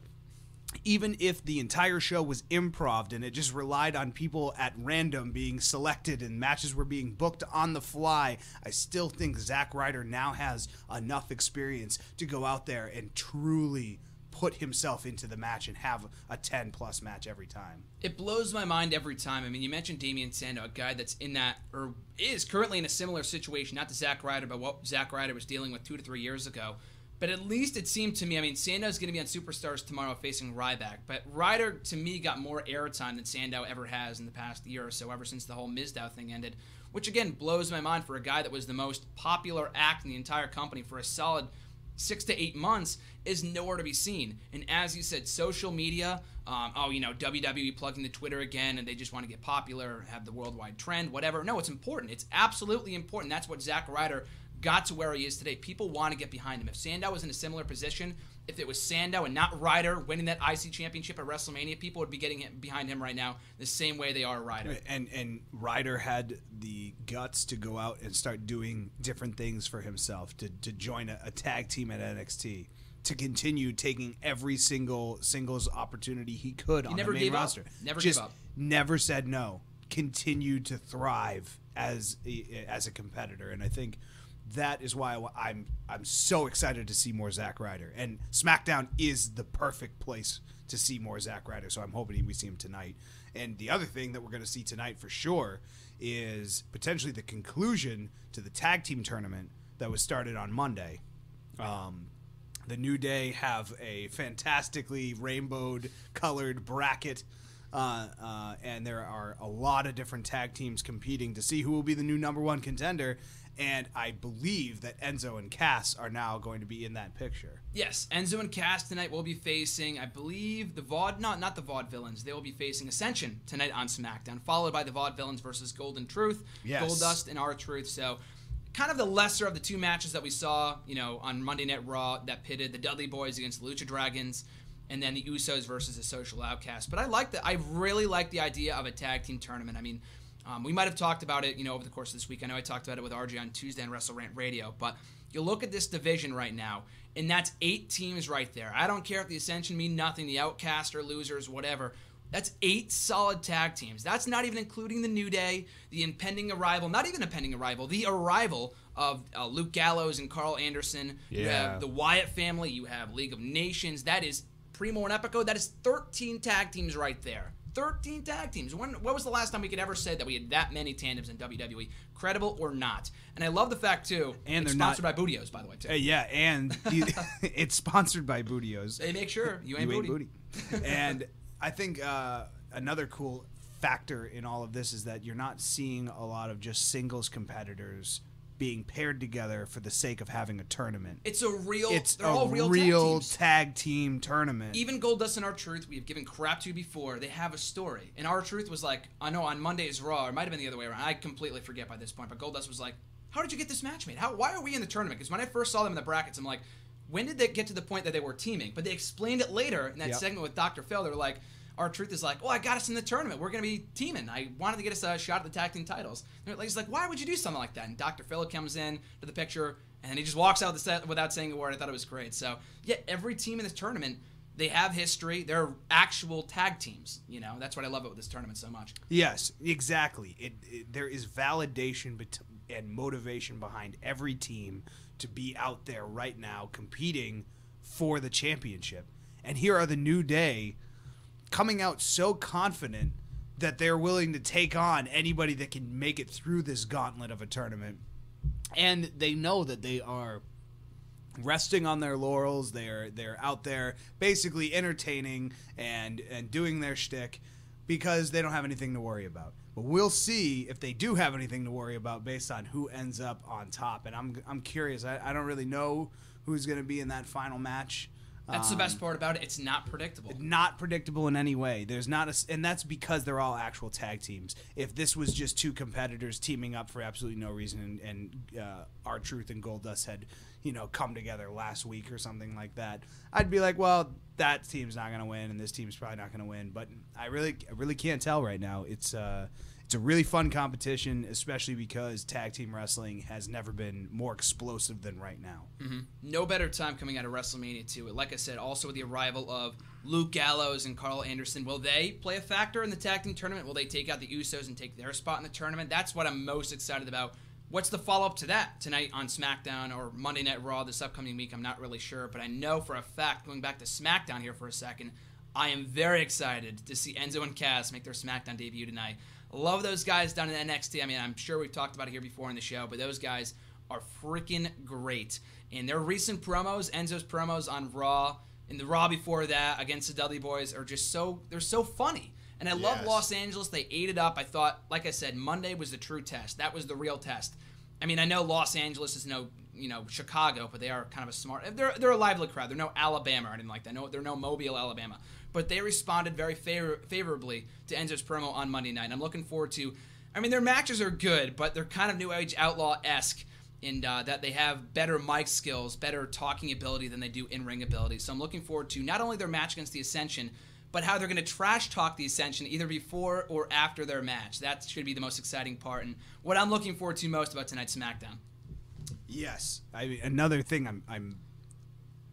Speaker 2: even if the entire show was improv and it just relied on people at random being selected and matches were being booked on the fly, I still think Zack Ryder now has enough experience to go out there and truly put himself into the match and have a 10-plus match every time.
Speaker 3: It blows my mind every time. I mean, you mentioned Damian Sandow, a guy that's in that, or is currently in a similar situation, not to Zack Ryder, but what Zack Ryder was dealing with 2 to 3 years ago. But at least it seemed to me, I mean, Sandow's going to be on Superstars tomorrow facing Ryback. But Ryder, to me, got more airtime than Sandow ever has in the past year or so, ever since the whole Mizdow thing ended. Which, again, blows my mind for a guy that was the most popular act in the entire company for a solid 6 to 8 months is nowhere to be seen. And as you said, social media, WWE plugging the Twitter again, and they just want to get popular, have the worldwide trend, whatever. No, it's important. It's absolutely important. That's what Zack Ryder got to where he is today. People want to get behind him. If Sandow was in a similar position, if it was Sandow and not Ryder winning that IC championship at WrestleMania, people would be getting behind him right now the same way they are Ryder.
Speaker 2: And Ryder had the guts to go out and start doing different things for himself, to join a tag team at NXT, to continue taking every single singles opportunity he could on the main roster.
Speaker 3: Never gave up.
Speaker 2: Never said no. Continued to thrive as a competitor, and I think that is why I'm so excited to see more Zack Ryder. And SmackDown is the perfect place to see more Zack Ryder, so I'm hoping we see him tonight. And the other thing that we're going to see tonight for sure is potentially the conclusion to the tag team tournament that was started on Monday. The New Day have a fantastically rainbowed colored bracket, and there are a lot of different tag teams competing to see who will be the new #1 contender. And I believe that Enzo and Cass are now going to be in that picture.
Speaker 3: Yes, Enzo and Cass tonight will be facing, I believe, not the Vaudevillains. They will be facing Ascension tonight on SmackDown, followed by the Vaudevillains versus Golden Truth,
Speaker 2: yes.
Speaker 3: Goldust and R-Truth. So kind of the lesser of the two matches that we saw, on Monday Night Raw that pitted the Dudley Boys against the Lucha Dragons, and then the Usos versus the Social Outcasts. But I really like the idea of a tag team tournament. I mean, we might have talked about it, over the course of this week. I know I talked about it with RJ on Tuesday on Wrestle Rant Radio, but you look at this division right now, and that's 8 teams right there. I don't care if the Ascension mean nothing, the Outcast or Losers, whatever. That's 8 solid tag teams. That's not even including the New Day, the impending arrival, not even impending arrival, the arrival of Luke Gallows and Carl Anderson.
Speaker 2: Yeah.
Speaker 3: You have the Wyatt family. You have League of Nations. That is Primo and Epico. That is 13 tag teams right there. 13 tag teams. What was the last time we could ever say that we had that many tandems in WWE? Credible or not? And I love the fact, too,
Speaker 2: and
Speaker 3: it's sponsored by Bootios, by the way, too.
Speaker 2: And it's sponsored by Bootios.
Speaker 3: They make sure you ain't booty.
Speaker 2: And I think another cool factor in all of this is that you're not seeing a lot of just singles competitors being paired together for the sake of having a tournament.
Speaker 3: It's they're
Speaker 2: a
Speaker 3: all real
Speaker 2: tag team tournament.
Speaker 3: Even Goldust and R-Truth, we have given crap to before. They have a story. And R-Truth was like, I know on Monday's Raw, or it might have been the other way around. I completely forget by this point. But Goldust was like, how did you get this match made? Why are we in the tournament? Because when I first saw them in the brackets, I'm like, when did they get to the point that they were teaming? But they explained it later in that segment with Dr. Phil. They were like, R-Truth is like, I got us in the tournament. We're going to be teaming. I wanted to get us a shot at the tag team titles. And he's like, why would you do something like that? And Dr. Phil comes in to the picture, and he just walks out of the set without saying a word. I thought it was great. So, yeah, every team in this tournament, they have history. They're actual tag teams. That's what I love about this tournament so much.
Speaker 2: Yes, exactly. There is validation and motivation behind every team to be out there right now competing for the championship. And here are the New Day coming out so confident that they're willing to take on anybody that can make it through this gauntlet of a tournament. And they know that they are resting on their laurels. They're out there basically entertaining and doing their shtick because they don't have anything to worry about. But we'll see if they do have anything to worry about based on who ends up on top. And I'm curious. I don't really know who's going to be in that final match.
Speaker 3: That's the best part about it. It's not predictable.
Speaker 2: Not predictable in any way. There's not and that's because they're all actual tag teams. If this was just 2 competitors teaming up for absolutely no reason, and R-Truth and Goldust had, come together last week or something like that, I'd be like, well, that team's not going to win, and this team's probably not going to win. But I really can't tell right now. It's It's a really fun competition, especially because tag team wrestling has never been more explosive than right now.
Speaker 3: Mm-hmm. No better time coming out of WrestleMania 2. Like I said, also with the arrival of Luke Gallows and Carl Anderson. Will they play a factor in the tag team tournament? Will they take out the Usos and take their spot in the tournament? That's what I'm most excited about. What's the follow-up to that tonight on SmackDown or Monday Night Raw this upcoming week? I'm not really sure, but I know for a fact, going back to SmackDown here for a second, I am very excited to see Enzo and Cass make their SmackDown debut tonight. Love those guys down in NXT. I mean, I'm sure we've talked about it here before in the show, but those guys are freaking great. And their recent promos, Enzo's promos on Raw, and the Raw before that against the Dudley Boys are just they're so funny. And I love Los Angeles. They ate it up. I thought, like I said, Monday was the true test. That was the real test. I mean, I know Los Angeles is no, Chicago, but they are kind of a smart. They're a lively crowd. They're no Alabama or anything like that. No, they're no Mobile, Alabama. But they responded very favorably to Enzo's promo on Monday night. And I'm looking forward to. I mean, their matches are good, but they're kind of New Age Outlaw-esque in that they have better mic skills, better talking ability than they do in-ring ability. So I'm looking forward to not only their match against the Ascension, but how they're going to trash talk the Ascension either before or after their match. That should be the most exciting part, and what I'm looking forward to most about tonight's SmackDown.
Speaker 2: Yes, I mean, another thing I'm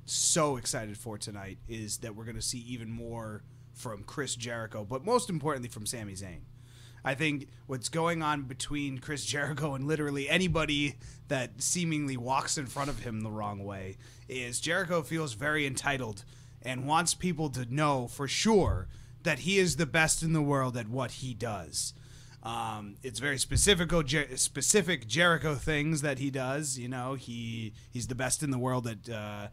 Speaker 2: so excited for tonight is that we're going to see even more from Chris Jericho, but most importantly from Sami Zayn. I think what's going on between Chris Jericho and literally anybody that seemingly walks in front of him the wrong way is Jericho feels very entitled and wants people to know for sure that he is the best in the world at what he does. It's very specific Jericho things that he does. He's the best in the world at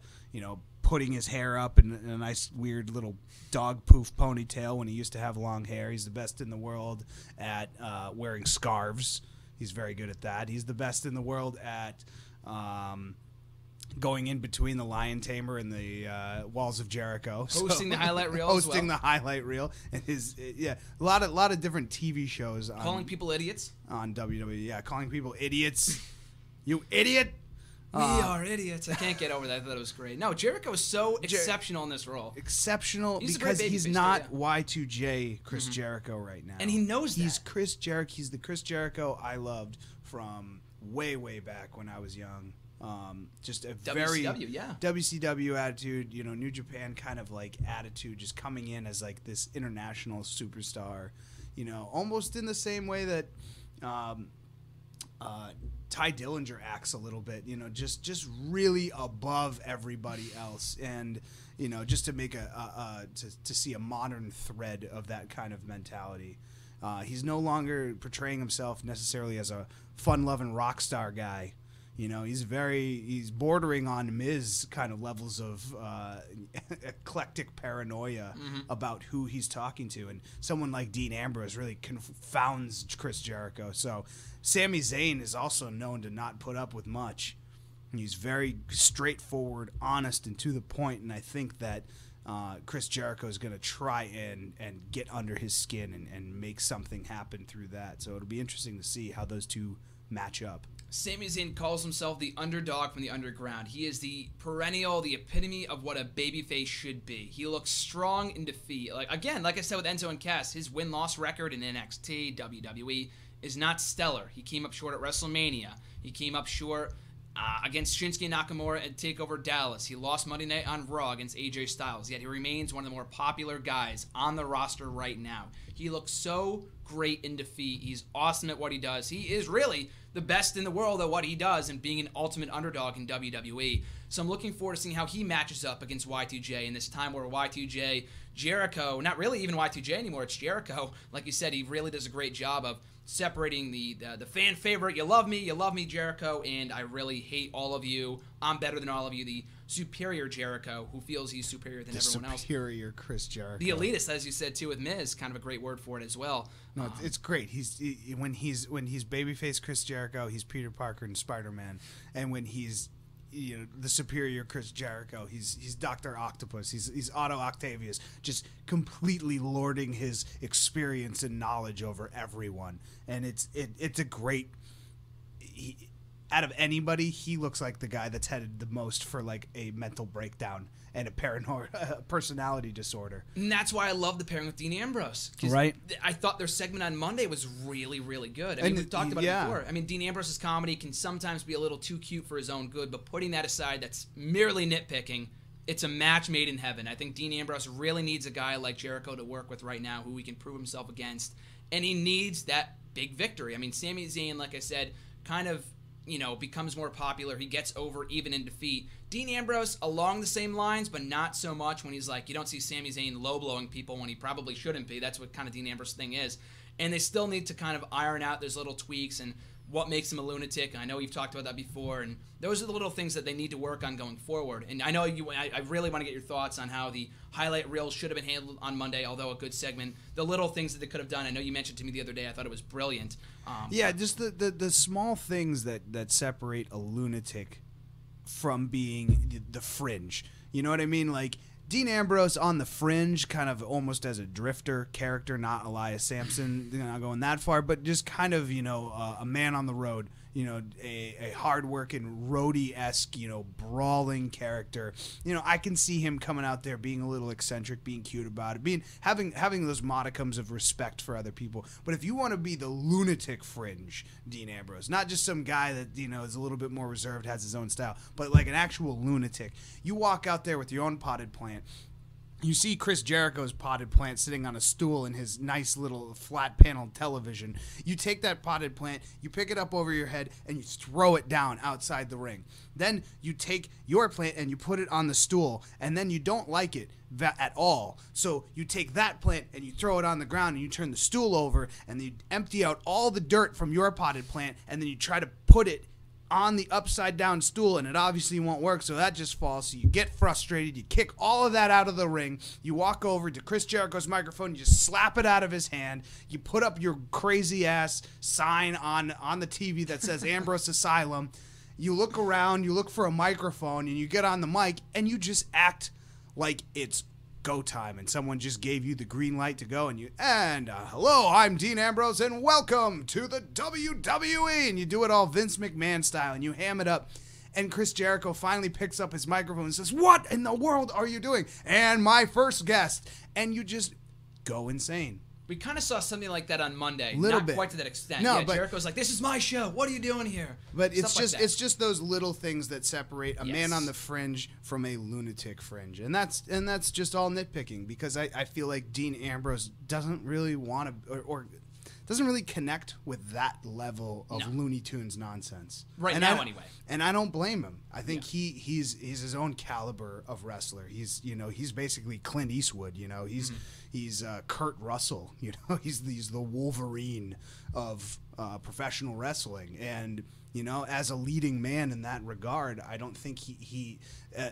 Speaker 2: putting his hair up in a nice weird little dog poof ponytail when he used to have long hair. He's the best in the world at wearing scarves. He's very good at that. He's the best in the world at going in between the Lion Tamer and the Walls of Jericho,
Speaker 3: hosting the highlight reel,
Speaker 2: the highlight reel, and a lot of different TV shows.
Speaker 3: Calling people idiots
Speaker 2: on WWE. Yeah, calling people idiots. You idiot.
Speaker 3: We are idiots. I can't get over that. I thought it was great. No, Jericho is so exceptional in this role.
Speaker 2: Exceptional because he's not Y2J Chris Jericho right now.
Speaker 3: And he knows that.
Speaker 2: He's Chris Jericho. He's the Chris Jericho I loved from way back when I was young. Just a WCW attitude, New Japan kind of like attitude, just coming in as like this international superstar, almost in the same way that Tye Dillinger acts a little bit, just really above everybody else, and just to make to see a modern thread of that kind of mentality. He's no longer portraying himself necessarily as a fun-loving rock star guy. He's bordering on Miz kind of levels of eclectic paranoia about who he's talking to. And someone like Dean Ambrose really confounds Chris Jericho. So Sami Zayn is also known to not put up with much. He's very straightforward, honest, and to the point. And I think that Chris Jericho is going to try and get under his skin and make something happen through that. So it'll be interesting to see how those two match up.
Speaker 3: Sami Zayn calls himself the underdog from the underground. He is the epitome of what a babyface should be. He looks strong in defeat. Like I said with Enzo and Cass, his win-loss record in NXT, WWE, is not stellar. He came up short at WrestleMania. He came up short against Shinsuke Nakamura at TakeOver Dallas. He lost Monday Night on Raw against AJ Styles, yet he remains one of the more popular guys on the roster right now. He looks so great in defeat. He's awesome at what he does. He is really the best in the world at what he does and being an ultimate underdog in WWE. So I'm looking forward to seeing how he matches up against Y2J in this time where Y2J, Jericho, not really even Y2J anymore, it's Jericho. Like you said, he really does a great job of separating the fan favorite, you love me, Jericho, and I really hate all of you, I'm better than all of you, the superior Jericho, who feels he's superior than everyone else.
Speaker 2: Superior Chris Jericho.
Speaker 3: The elitist, as you said too, with Miz, kind of a great word for it as well.
Speaker 2: No, it's great. When he's babyface Chris Jericho, he's Peter Parker and Spider-Man, and when he's the superior Chris Jericho, he's Dr. Octopus, he's Otto Octavius, just completely lording his experience and knowledge over everyone, and it's a great. out of anybody, he looks like the guy that's headed the most for like a mental breakdown and a paranoid personality disorder.
Speaker 3: And that's why I love the pairing with Dean Ambrose. 'Cause
Speaker 2: right.
Speaker 3: I thought their segment on Monday was really, really good. I mean, we've talked about it before. I mean, Dean Ambrose's comedy can sometimes be a little too cute for his own good, but putting that aside, that's merely nitpicking. It's a match made in heaven. I think Dean Ambrose really needs a guy like Jericho to work with right now who he can prove himself against, and he needs that big victory. I mean, Sami Zayn, like I said, kind of, becomes more popular. He gets over even in defeat. Dean Ambrose, along the same lines, but not so much when he's like, you don't see Sami Zayn low-blowing people when he probably shouldn't be. That's what kind of Dean Ambrose thing is. And they still need to kind of iron out those little tweaks and what makes him a lunatic. And I know we've talked about that before, and those are the little things that they need to work on going forward. And I know I really want to get your thoughts on how the highlight reel should have been handled on Monday, although a good segment. The little things that they could have done. I know you mentioned to me the other day. I thought it was brilliant.
Speaker 2: Yeah, just the small things that separate a lunatic from being the Fringe. You know what I mean? Like, Dean Ambrose on the Fringe, kind of almost as a drifter character, not Elias Sampson, not going that far, but just kind of, a man on the road, a hard-working, roadie-esque, brawling character. I can see him coming out there being a little eccentric, being cute about it, having those modicums of respect for other people. But if you want to be the lunatic Fringe, Dean Ambrose, not just some guy that, is a little bit more reserved, has his own style, but like an actual lunatic, you walk out there with your own potted plant. You see Chris Jericho's potted plant sitting on a stool in his nice little flat panel television. You take that potted plant, you pick it up over your head, and you throw it down outside the ring. Then you take your plant and you put it on the stool, and then you don't like it at all. So you take that plant and you throw it on the ground, and you turn the stool over, and you empty out all the dirt from your potted plant, and then you try to put it on the upside down stool, and it obviously won't work, so that just falls. So you get frustrated, you kick all of that out of the ring, you walk over to Chris Jericho's microphone, you just slap it out of his hand, you put up your crazy ass sign on the TV that says Ambrose Asylum, you look around, you look for a microphone, and you get on the mic, and you just act like it's go time, and someone just gave you the green light to go, and hello, I'm Dean Ambrose, and welcome to the WWE, and you do it all Vince McMahon style, and you ham it up, and Chris Jericho finally picks up his microphone and says, "What in the world are you doing?" And my first guest, and you just go insane.
Speaker 3: We kind of saw something like that on Monday.
Speaker 2: Little
Speaker 3: Not
Speaker 2: bit.
Speaker 3: quite to that extent.
Speaker 2: No,
Speaker 3: yeah,
Speaker 2: but
Speaker 3: Jericho's like, "This is my show. What are you doing here?"
Speaker 2: But
Speaker 3: Stuff like that.
Speaker 2: it's just those little things that separate a
Speaker 3: Yes.
Speaker 2: man on the Fringe from a lunatic Fringe, and that's just all nitpicking, because I feel like Dean Ambrose doesn't really want to or doesn't really connect with that level of Looney Tunes nonsense
Speaker 3: Anyway.
Speaker 2: And I don't blame him. I think he's his own caliber of wrestler. He's basically Clint Eastwood. He's Kurt Russell. He's the Wolverine of professional wrestling. And as a leading man in that regard, I don't think he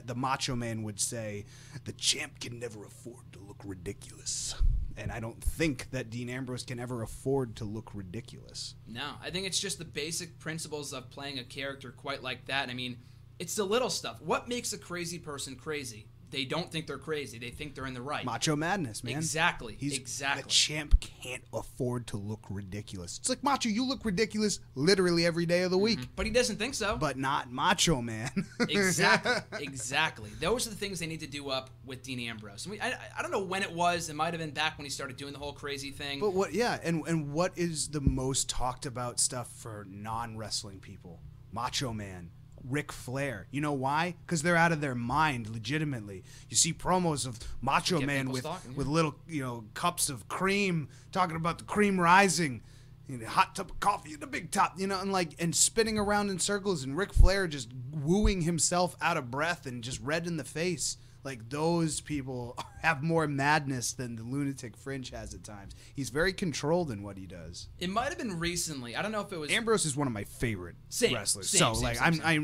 Speaker 2: the Macho Man would say the champ can never afford to look ridiculous. And I don't think that Dean Ambrose can ever afford to look ridiculous.
Speaker 3: No, I think it's just the basic principles of playing a character quite like that. I mean, it's the little stuff. What makes a crazy person crazy? They don't think they're crazy. They think they're in the right.
Speaker 2: Macho Madness, man.
Speaker 3: Exactly.
Speaker 2: The champ can't afford to look ridiculous. It's like, Macho, you look ridiculous literally every day of the week.
Speaker 3: But he doesn't think so.
Speaker 2: But not Macho Man.
Speaker 3: Exactly. Those are the things they need to do up with Dean Ambrose. I don't know when it was. It might have been back when he started doing the whole crazy thing.
Speaker 2: But what is the most talked about stuff for non-wrestling people? Macho Man. Ric Flair. You know why? Because they're out of their mind, legitimately. You see promos of Macho Man with little cups of cream, talking about the cream rising, hot cup of coffee in the big top, and spinning around in circles, and Ric Flair just wooing himself out of breath and just red in the face. Like, those people have more madness than the Lunatic Fringe has at times. He's very controlled in what he does.
Speaker 3: It might have been recently. I don't know if it was.
Speaker 2: Ambrose is one of my favorite wrestlers.
Speaker 3: Same.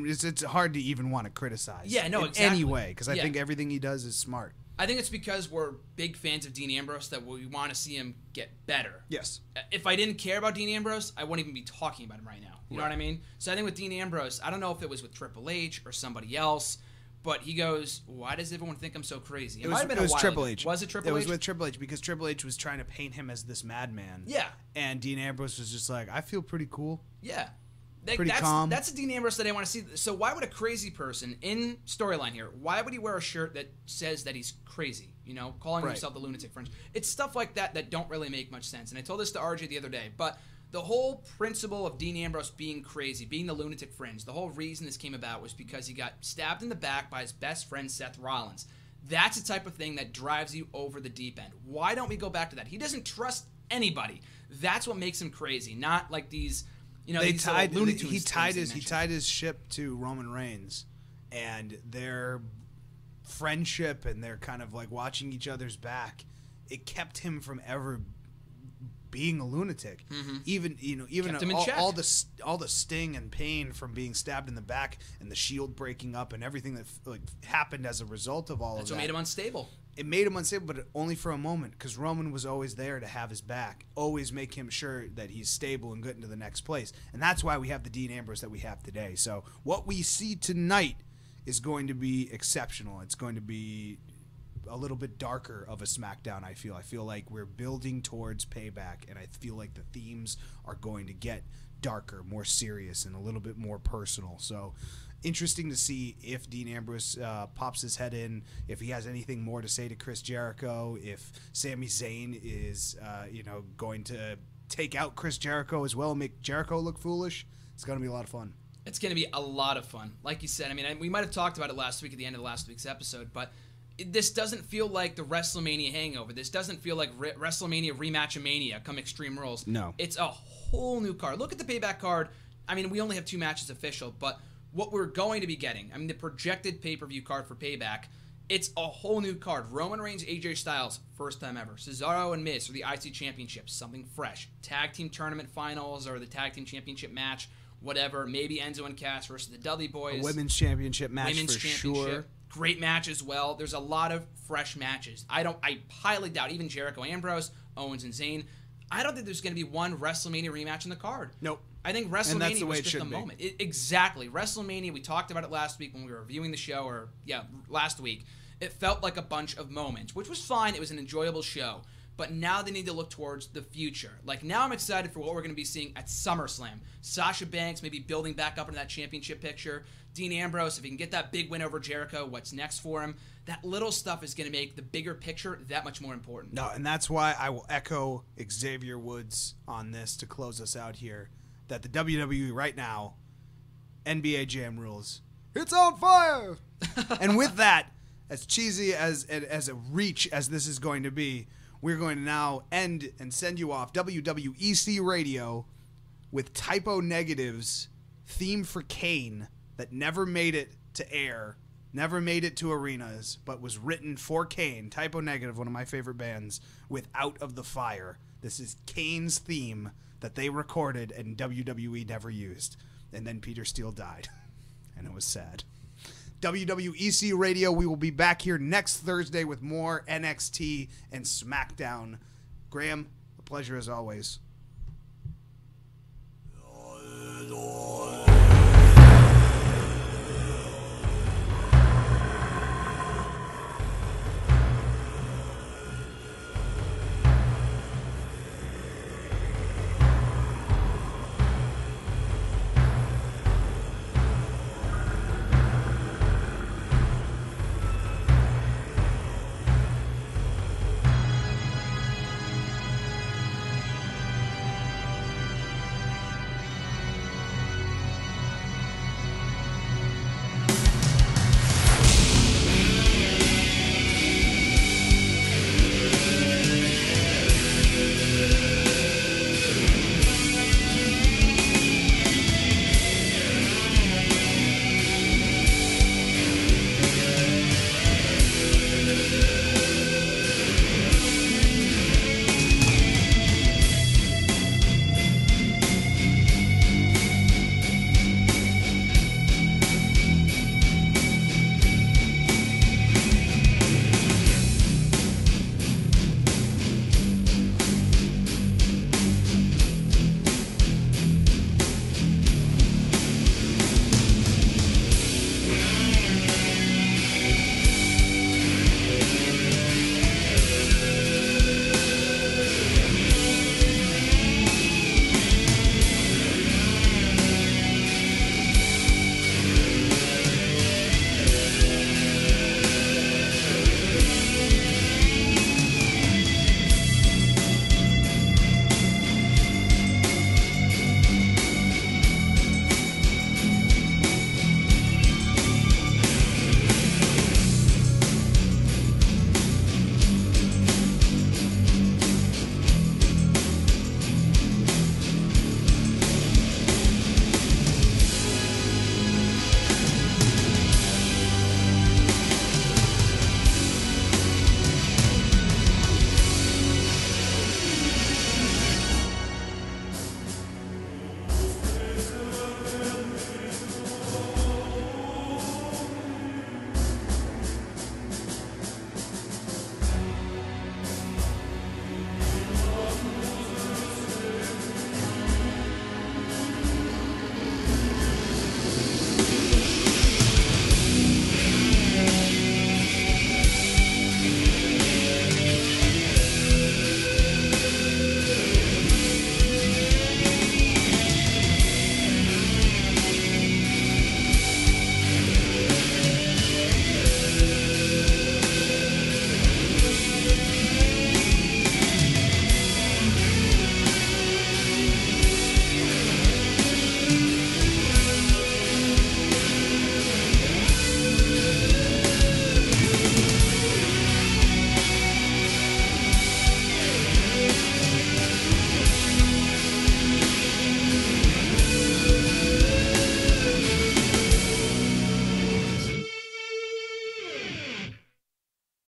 Speaker 2: It's hard to even want to criticize.
Speaker 3: Yeah, no,
Speaker 2: in
Speaker 3: exactly.
Speaker 2: any way, because I think everything he does is smart.
Speaker 3: I think it's because we're big fans of Dean Ambrose that we want to see him get better.
Speaker 2: Yes.
Speaker 3: If I didn't care about Dean Ambrose, I wouldn't even be talking about him right now. You know what I mean? So I think with Dean Ambrose, I don't know if it was with Triple H or somebody else, but he goes, "Why does everyone think I'm so crazy?" It might have been a while
Speaker 2: Triple
Speaker 3: ago.
Speaker 2: H.
Speaker 3: Was it Triple H?
Speaker 2: It was with Triple H, because Triple H was trying to paint him as this madman.
Speaker 3: Yeah.
Speaker 2: And Dean Ambrose was just like, "I feel pretty cool."
Speaker 3: Yeah.
Speaker 2: Pretty calm.
Speaker 3: That's a Dean Ambrose that I want to see. So why would a crazy person in storyline here? Why would he wear a shirt that says that he's crazy? You know, calling himself the Lunatic Fringe. It's stuff like that that don't really make much sense. And I told this to RJ the other day, but the whole principle of Dean Ambrose being crazy, being the Lunatic Fringe, the whole reason this came about was because he got stabbed in the back by his best friend Seth Rollins. That's the type of thing that drives you over the deep end. Why don't we go back to that? He doesn't trust anybody. That's what makes him crazy. Not like these, you know,
Speaker 2: He
Speaker 3: tied
Speaker 2: tied his ship to Roman Reigns, and their friendship and their kind of like watching each other's back, it kept him from ever being a lunatic. Even all the sting and pain from being stabbed in the back and the shield breaking up and everything that like happened as a result of all of that.
Speaker 3: That's what made him unstable.
Speaker 2: It made him unstable, but only for a moment, because Roman was always there to have his back, always make him sure that he's stable and getting to the next place. And that's why we have the Dean Ambrose that we have today. So what we see tonight is going to be exceptional. It's going to be a little bit darker of a SmackDown, I feel. I feel like we're building towards Payback, and I feel like the themes are going to get darker, more serious, and a little bit more personal. So interesting to see if Dean Ambrose pops his head in, if he has anything more to say to Chris Jericho, if Sami Zayn is going to take out Chris Jericho as well and make Jericho look foolish. It's going to be a lot of fun.
Speaker 3: It's going to be a lot of fun. Like you said, I mean, we might have talked about it last week at the end of last week's episode, but this doesn't feel like the WrestleMania hangover. This doesn't feel like WrestleMania Rematch-A-Mania come Extreme Rules.
Speaker 2: No.
Speaker 3: It's a whole new card. Look at the Payback card. I mean, we only have 2 matches official, but what we're going to be getting, I mean, the projected pay-per-view card for Payback, it's a whole new card. Roman Reigns, AJ Styles, first time ever. Cesaro and Miz for the IC Championships, something fresh. Tag Team Tournament Finals or the Tag Team Championship match, whatever. Maybe Enzo and Cass versus the Dudley Boys.
Speaker 2: A Women's Championship match sure.
Speaker 3: Great match as well. There's a lot of fresh matches. I highly doubt even Jericho Ambrose, Owens and Zayn. I don't think there's going to be one WrestleMania rematch in the card.
Speaker 2: Nope.
Speaker 3: I think WrestleMania was just a moment. Exactly. WrestleMania, we talked about it last week when we were reviewing the show, last week. It felt like a bunch of moments, which was fine. It was an enjoyable show. But now they need to look towards the future. Like, now I'm excited for what we're going to be seeing at SummerSlam. Sasha Banks maybe building back up into that championship picture. Dean Ambrose, if he can get that big win over Jericho, what's next for him? That little stuff is going to make the bigger picture that much more important.
Speaker 2: No, and that's why I will echo Xavier Woods on this to close us out here, that the WWE right now, NBA Jam rules, it's on fire! And with that, as cheesy as a reach as this is going to be, we're going to now end and send you off WWEC Radio with Typo Negative's theme for Kane that never made it to air, never made it to arenas, but was written for Kane. Typo Negative, one of my favorite bands, with Out of the Fire. This is Kane's theme that they recorded and WWE never used. And then Peter Steele died. And it was sad. WWEC Radio, we will be back here next Thursday with more NXT and SmackDown. Graham, a pleasure as always.